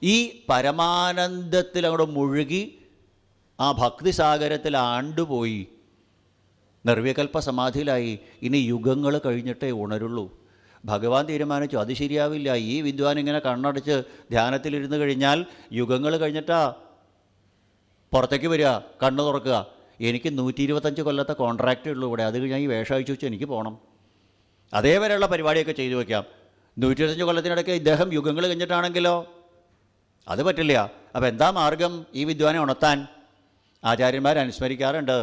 ഈ പരമാനന്ദത്തിൽ അങ്ങോട്ട് മുഴുകി ആ ഭക്തിസാഗരത്തിൽ ആണ്ടുപോയി നിർവികൽപ്പ സമാധിയിലായി. ഇനി യുഗങ്ങൾ കഴിഞ്ഞിട്ടേ ഉണരുള്ളൂ. ഭഗവാൻ തീരുമാനിച്ചു അത് ശരിയാവില്ല. ഈ വിദ്വാൻ ഇങ്ങനെ കണ്ണടച്ച് ധ്യാനത്തിലിരുന്ന് കഴിഞ്ഞാൽ യുഗങ്ങൾ കഴിഞ്ഞിട്ടാ പുറത്തേക്ക് വരിക, കണ്ണ് തുറക്കുക. എനിക്ക് 125 കൊല്ലത്തെ കോൺട്രാക്റ്റേ ഉള്ളൂ ഇവിടെ. അത് കഴിഞ്ഞാൽ ഈ വേഷം അഴിച്ചു വെച്ച് എനിക്ക് പോകണം. അതേവരെയുള്ള പരിപാടിയൊക്കെ ചെയ്തു വയ്ക്കാം. 125 കൊല്ലത്തിനിടയ്ക്ക് ഇദ്ദേഹം യുഗങ്ങൾ കഴിഞ്ഞിട്ടാണെങ്കിലോ അത് പറ്റില്ല. അപ്പോൾ എന്താ മാർഗം ഈ വിദ്വാനെ ഉണർത്താൻ? ആചാര്യന്മാർ അനുസ്മരിക്കാറുണ്ട്.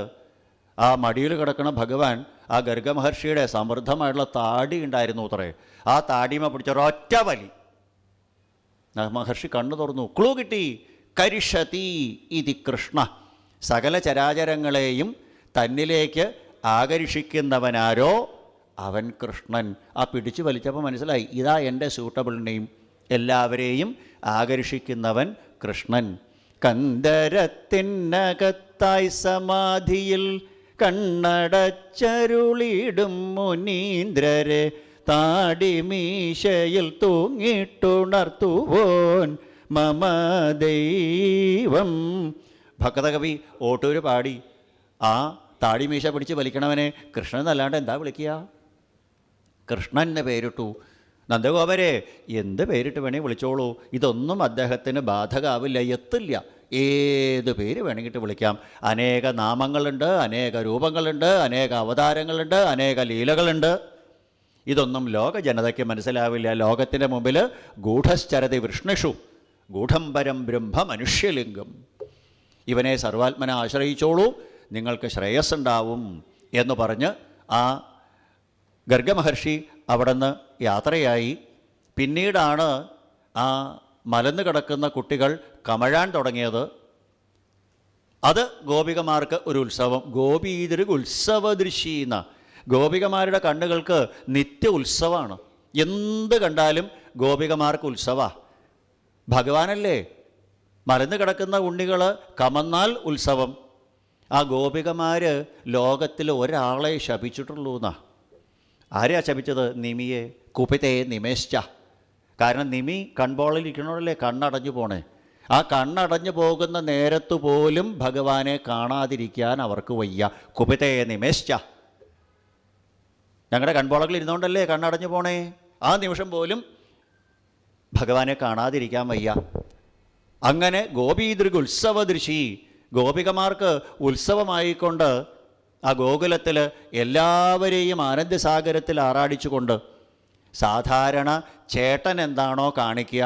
ആ മടിയിൽ കിടക്കുന്ന ഭഗവാൻ ആ ഗർഗ മഹർഷിയുടെ സമൃദ്ധമായിട്ടുള്ള താടി ഉണ്ടായിരുന്നു അത്രേ. ആ താടിമ പിടിച്ചൊരൊറ്റ വലി. മഹർഷി കണ്ണു തുറന്നു. ക്ലൂ കിട്ടി. കരിഷതി ഇതി കൃഷ്ണ. സകല ചരാചരങ്ങളെയും തന്നിലേക്ക് ആകർഷിക്കുന്നവനാരോ അവൻ കൃഷ്ണൻ. ആ പിടിച്ചു വലിച്ചപ്പോൾ മനസ്സിലായി, ഇതാ എൻ്റെ സൂട്ടബിൾ നെയിം. എല്ലാവരെയും ആകർഷിക്കുന്നവൻ കൃഷ്ണൻ. കന്ദരത്തിനകത്തായി സമാധിയിൽ കണ്ണടച്ചരുളിടും മുനീന്ദ്രരെ താടിമീശയിൽ തൂങ്ങിട്ടുണർത്തുവോൻ മമ ദൈവം. ഭക്തകവി ഓട്ടൂര് പാടി ആ താടിമീശ പിടിച്ച് വലിക്കണവനെ കൃഷ്ണൻ എന്നല്ലാണ്ട് എന്താ വിളിക്കുക? കൃഷ്ണൻ എന്ന് പേരിട്ടു. നന്ദഗോപരെ എന്ത് പേരിട്ട് വേണേ വിളിച്ചോളൂ, ഇതൊന്നും അദ്ദേഹത്തിന് ബാധകാവില്ല, എത്തില്ല. ഏത് പേര് വേണമെങ്കിൽ വിളിക്കാം. അനേക നാമങ്ങളുണ്ട്, അനേക രൂപങ്ങളുണ്ട്, അനേക അവതാരങ്ങളുണ്ട്, അനേക ലീലകളുണ്ട്. ഇതൊന്നും ലോക ജനതയ്ക്ക് മനസ്സിലാവില്ല. ലോകത്തിൻ്റെ മുമ്പിൽ ഗൂഢശ്ചരതി വൃഷ്ണിഷു ഗൂഢംബരം ബ്രഹ്മ മനുഷ്യലിംഗം. ഇവനെ സർവാത്മന ആശ്രയിച്ചോളൂ, നിങ്ങൾക്ക് ശ്രേയസ്സുണ്ടാവും എന്ന് പറഞ്ഞ് ആ ഗർഗമഹർഷി അവിടെ നിന്ന് യാത്രയായി. പിന്നീടാണ് ആ മലന്ന് കിടക്കുന്ന കുട്ടികൾ കമഴാൻ തുടങ്ങിയത്. അത് ഗോപികമാർക്ക് ഒരു ഉത്സവം. ഗോപീതൃ ഉത്സവദൃശീന്ന. ഗോപികമാരുടെ കണ്ണുകൾക്ക് നിത്യ ഉത്സവമാണ്. എന്ത് കണ്ടാലും ഗോപികമാർക്ക് ഉത്സവമാണ്. ഭഗവാനല്ലേ മലന്ന് കിടക്കുന്ന ഉണ്ണികൾ കമന്നാൽ ഉത്സവം. ആ ഗോപികമാർ ലോകത്തിൽ ഒരാളെ ശപിച്ചിട്ടുള്ളൂ എന്നാ. ആരെയാ ശപിച്ചത്? നിമിയെ. കുപിതേ നിമേശ്ച. കാരണം നിമി കൺപോളിലിരിക്കണമല്ലേ കണ്ണടഞ്ഞു പോണേ. ആ കണ്ണടഞ്ഞു പോകുന്ന നേരത്തു പോലും ഭഗവാനെ കാണാതിരിക്കാൻ അവർക്ക് വയ്യ. കുപിതേ നിമേശ്ച. ഞങ്ങളുടെ കൺപോളകളിൽ ഇരുന്നുകൊണ്ടല്ലേ കണ്ണടഞ്ഞു പോണേ. ആ നിമിഷം പോലും ഭഗവാനെ കാണാതിരിക്കാൻ വയ്യ. അങ്ങനെ ഗോപീതൃഗ് ഉത്സവദൃശി. ഗോപികമാർക്ക് ഉത്സവമായിക്കൊണ്ട് ആ ഗോകുലത്തിൽ എല്ലാവരെയും ആനന്ദസാഗരത്തിൽ ആറാടിച്ചുകൊണ്ട് സാധാരണ ചേട്ടൻ എന്താണോ കാണിക്കുക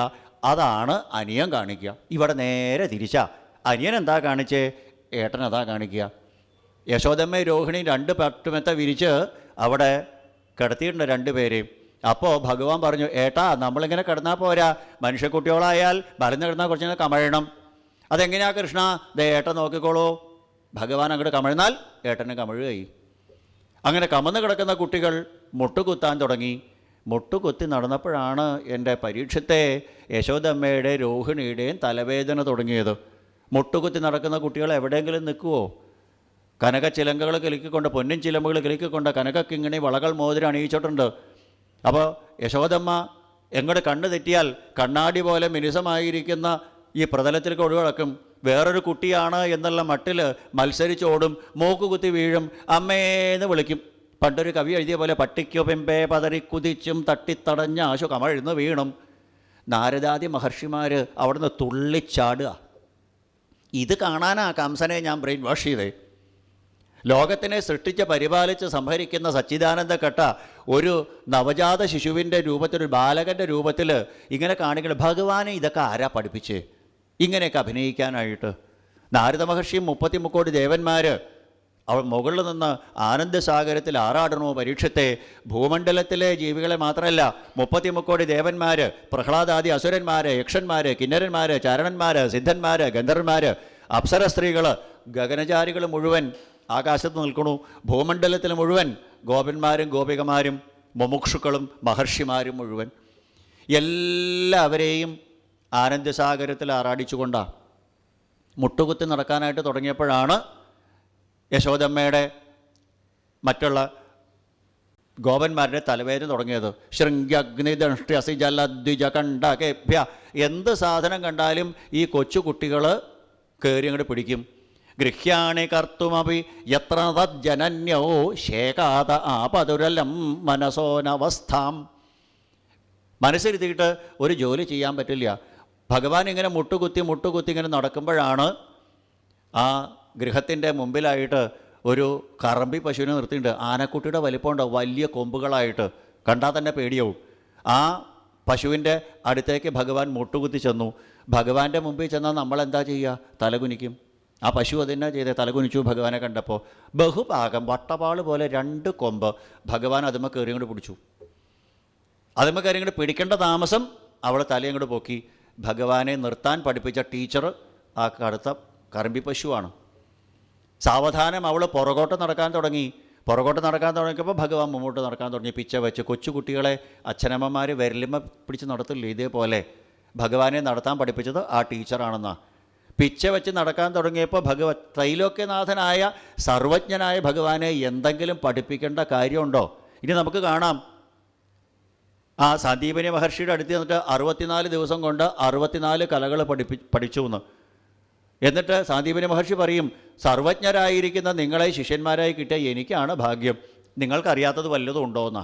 അതാണ് അനിയൻ കാണിക്കുക. ഇവിടെ നേരെ തിരിച്ചാ. അനിയൻ എന്താ കാണിച്ചേ, ഏട്ടൻ അതാ കാണിക്കുക. യശോദമ്മ രോഹിണി 2 പട്ടുമെത്ത വിരിച്ച് അവിടെ കിടത്തിയിട്ടുണ്ട് 2 പേരെയും. അപ്പോൾ ഭഗവാൻ പറഞ്ഞു, ഏട്ടാ നമ്മളിങ്ങനെ കിടന്നാൽ പോരാ, മനുഷ്യക്കുട്ടികളായാൽ മലന്ന് കിടന്നാൽ കുറച്ച് നേരം കമഴണം. അതെങ്ങനെയാ കൃഷ്ണ? ദേ ഏട്ടൻ നോക്കിക്കോളൂ. ഭഗവാൻ അങ്ങോട്ട് കമഴ്ന്നാൽ ഏട്ടന് കമഴുകയായി. അങ്ങനെ കമന്ന് കിടക്കുന്ന കുട്ടികൾ മുട്ടുകുത്താൻ തുടങ്ങി. മുട്ടുകുത്തി നടന്നപ്പോഴാണ് എൻ്റെ പരീക്ഷത്തെ യശോദമ്മയുടെ രോഹിണിയുടെയും തലവേദന തുടങ്ങിയത്. മുട്ടുകുത്തി നടക്കുന്ന കുട്ടികൾ എവിടെയെങ്കിലും നിൽക്കുമോ? കനക ചിലങ്കകൾ കിലുക്കിക്കൊണ്ട്, പൊന്നിൻ ചിലമ്പുകൾ കിലുക്കിക്കൊണ്ട് കനകക്കിങ്ങിണി വളകൾ മോതിരം അണിയിച്ചിട്ടുണ്ട്. അപ്പോൾ യശോദമ്മ എങ്ങോട്ട് കണ്ണ് തെറ്റിയാൽ കണ്ണാടി പോലെ മിനുസമായിരിക്കുന്ന ഈ പ്രതലത്തിലേക്ക് ഒഴിവടക്കും. വേറൊരു കുട്ടിയാണ് എന്നുള്ള മട്ടിൽ മത്സരിച്ചോടും, മൂക്കുകുത്തി വീഴും, അമ്മേന്ന് വിളിക്കും. പണ്ടൊരു കവി എഴുതിയ പോലെ പട്ടിക്കു പെമ്പേ പതറി കുതിച്ചും തട്ടിത്തടഞ്ഞ ആശു കമഴ്ന്ന് വീണും. നാരദാദി മഹർഷിമാർ അവിടുന്ന് തുള്ളിച്ചാടുക. ഇത് കാണാനാ കംസനെ ഞാൻ ബ്രെയിൻ വാഷ് ചെയ്തേ. ലോകത്തിനെ സൃഷ്ടിച്ച് പരിപാലിച്ച് സംഹരിക്കുന്ന സച്ചിദാനന്ദ കട്ട ഒരു നവജാത ശിശുവിൻ്റെ രൂപത്തിൽ, ഒരു ബാലകൻ്റെ രൂപത്തിൽ ഇങ്ങനെ കാണിക്കണം. ഭഗവാനെ ഇതൊക്കെ ആരാ പഠിപ്പിച്ച് ഇങ്ങനെയൊക്കെ അഭിനയിക്കാനായിട്ട്? നാരദ മഹർഷിയും 33 കോടി ദേവന്മാർ അവൾ മുകളിൽ നിന്ന് ആനന്ദസാഗരത്തിൽ ആറാടണോ പരീക്ഷത്തെ? ഭൂമണ്ഡലത്തിലെ ജീവികളെ മാത്രമല്ല, 33 കോടി ദേവന്മാർ, പ്രഹ്ലാദാദി അസുരന്മാർ, യക്ഷന്മാർ, കിന്നരന്മാർ, ചരണന്മാർ, സിദ്ധന്മാർ, ഗന്ധർവന്മാർ, അപ്സര സ്ത്രീകൾ, ഗഗനചാരികൾ മുഴുവൻ ആകാശത്ത് നിൽക്കണു. ഭൂമണ്ഡലത്തിൽ മുഴുവൻ ഗോപന്മാരും ഗോപികമാരും മുമുക്ഷുക്കളും മഹർഷിമാരും മുഴുവൻ എല്ലാവരെയും ആനന്ദസാഗരത്തിൽ ആറാടിച്ചുകൊണ്ടാണ് മുട്ടുകുത്തി നടക്കാനായിട്ട് തുടങ്ങിയപ്പോഴാണ് യശോദമ്മയുടെ മറ്റുള്ള ഗോപന്മാരുടെ തലവേദന തുടങ്ങിയത്. ശൃംഗ്യഗ്നിദംഷ്ട്യസി ജലദ്വിജ കണ്ടകേഭ്യ. എന്ത് സാധനം കണ്ടാലും ഈ കൊച്ചു കുട്ടികൾ കയറി അങ്ങോട്ട് പിടിക്കും. ഗൃഹ്യാണി കർത്തുമപി യത്ര തജ്ജനന്യോ ശേകാത ആപതുരലം മനസോനവസ്ഥാം. മനസ്സിരുത്തിയിട്ട് ഒരു ജോലി ചെയ്യാൻ പറ്റില്ല. ഭഗവാൻ ഇങ്ങനെ മുട്ടുകുത്തി ഇങ്ങനെ നടക്കുമ്പോഴാണ് ആ ഗൃഹത്തിൻ്റെ മുമ്പിലായിട്ട് ഒരു കറമ്പി പശുവിനെ നിർത്തിയിട്ടുണ്ട്. ആനക്കുട്ടിയുടെ വലിപ്പമുണ്ട്, വലിയ കൊമ്പുകളായിട്ട്, കണ്ടാൽ തന്നെ പേടിയാവും. ആ പശുവിൻ്റെ അടുത്തേക്ക് ഭഗവാൻ മുട്ടുകുത്തി ചെന്നു. ഭഗവാന്റെ മുമ്പിൽ ചെന്നാൽ നമ്മളെന്താ ചെയ്യുക? തലകുനിക്കും. ആ പശു അതെന്നാ ചെയ്തേ? തലകുനിച്ചു ഭഗവാനെ കണ്ടപ്പോൾ. ബഹുഭാഗം വട്ടപാള് പോലെ 2 കൊമ്പ് ഭഗവാൻ അതുമ്മ കയറി അങ്ങോട്ട് പിടിച്ചു. അതുമ്മ കയറി അങ്ങോട്ട് പിടിക്കേണ്ട താമസം അവൾ തലയങ്ങോട്ട് പൊക്കി. ഭഗവാനെ നിർത്താൻ പഠിപ്പിച്ച ടീച്ചർ ആ കറുത്ത കറമ്പി പശുവാണ്. സാവധാനം അവൾ പുറകോട്ട് നടക്കാൻ തുടങ്ങിയപ്പോൾ ഭഗവാൻ മുമ്പോട്ട് നടക്കാൻ തുടങ്ങി. പിച്ച വെച്ച് കൊച്ചു കുട്ടികളെ അച്ഛനമ്മമാർ വിരലിമ്മ പിടിച്ച് നടത്തില്ലേ, ഇതേപോലെ ഭഗവാനെ നടത്താൻ പഠിപ്പിച്ചത് ആ ടീച്ചറാണെന്നാണ്. പിച്ച വെച്ച് നടക്കാൻ തുടങ്ങിയപ്പോൾ ത്രൈലോക്യനാഥനായ സർവജ്ഞനായ ഭഗവാനെ എന്തെങ്കിലും പഠിപ്പിക്കേണ്ട കാര്യമുണ്ടോ? ഇനി നമുക്ക് കാണാം, ആ സന്ദീപനി മഹർഷിയുടെ അടുത്ത് നിന്നിട്ട് 64 ദിവസം കൊണ്ട് 64 കലകൾ പഠിച്ചു എന്ന്. എന്നിട്ട് സന്ദീപനി മഹർഷി പറയും, സർവജ്ഞരായിരിക്കുന്ന നിങ്ങളെ ശിഷ്യന്മാരായി കിട്ടിയ എനിക്കാണ് ഭാഗ്യം, നിങ്ങൾക്കറിയാത്തത് വല്ലതും ഉണ്ടോ എന്നാ.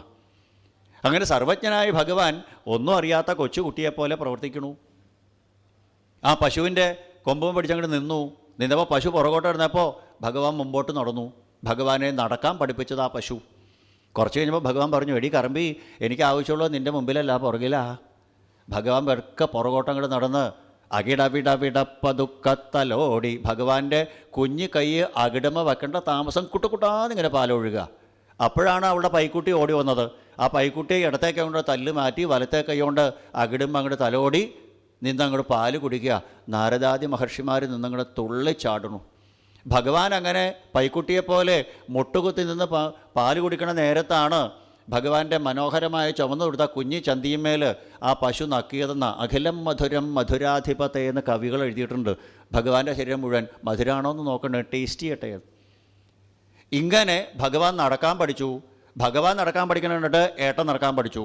അങ്ങനെ സർവജ്ഞനായ ഭഗവാൻ ഒന്നും അറിയാത്ത കൊച്ചുകുട്ടിയെപ്പോലെ പ്രവർത്തിക്കണു. ആ പശുവിൻ്റെ കൊമ്പും പിടിച്ചങ്ങോട്ട് നിന്നപ്പോൾ പശു പുറകോട്ട് ഇരുന്നപ്പോൾ ഭഗവാൻ മുമ്പോട്ട് നടന്നു. ഭഗവാനെ നടക്കാൻ പഠിപ്പിച്ചത് ആ പശു. കുറച്ച് കഴിഞ്ഞപ്പോൾ ഭഗവാൻ പറഞ്ഞു, എടി കറമ്പി, എനിക്ക് ആവശ്യമുള്ളത് നിൻ്റെ മുമ്പിലല്ല, പുറകിലാ. ഭഗവാൻ വെറുക്കെ പുറകോട്ടങ്ങോട്ട് നടന്ന് അകിടവിടവിടപ്പതുക്കത്തലോടി ഭഗവാന്റെ കുഞ്ഞു കൈ അകിടമ വെക്കേണ്ട താമസം കുട്ടുകുട്ടാന്നിങ്ങനെ പാലൊഴുക. അപ്പോഴാണ് അവളുടെ പൈക്കുട്ടി ഓടി വന്നത്. ആ പൈക്കുട്ടിയെ ഇടത്തേക്ക് കൊണ്ട് തല്ല് മാറ്റി വലത്തെ കൈ കൊണ്ട് അകിടും അങ്ങോട്ട് തലോടി നിന്നങ്ങോട്ട് പാല് കുടിക്കുക. നാരദാദി മഹർഷിമാർ നിന്നങ്ങോട്ട് തുള്ളിച്ചാടണു. ഭഗവാൻ അങ്ങനെ പൈക്കുട്ടിയെപ്പോലെ മുട്ടുകുത്തി നിന്ന് പാല് കുടിക്കണ നേരത്താണ് ഭഗവാന്റെ മനോഹരമായ ചുമന്നു കൊടുത്ത കുഞ്ഞി ചന്തിയുമേൽ ആ പശു നക്കിയതെന്ന അഖിലം മധുരം മധുരാധിപത്തെ എന്ന് കവികൾ എഴുതിയിട്ടുണ്ട്. ഭഗവാന്റെ ശരീരം മുഴുവൻ മധുരാണോ എന്ന് നോക്കണ്ടേ, ടേസ്റ്റ് ചെയ്യട്ടെ. ഇങ്ങനെ ഭഗവാൻ നടക്കാൻ പഠിച്ചു. ഭഗവാൻ നടക്കാൻ പഠിക്കണിട്ട് ഏട്ടൻ നടക്കാൻ പഠിച്ചു.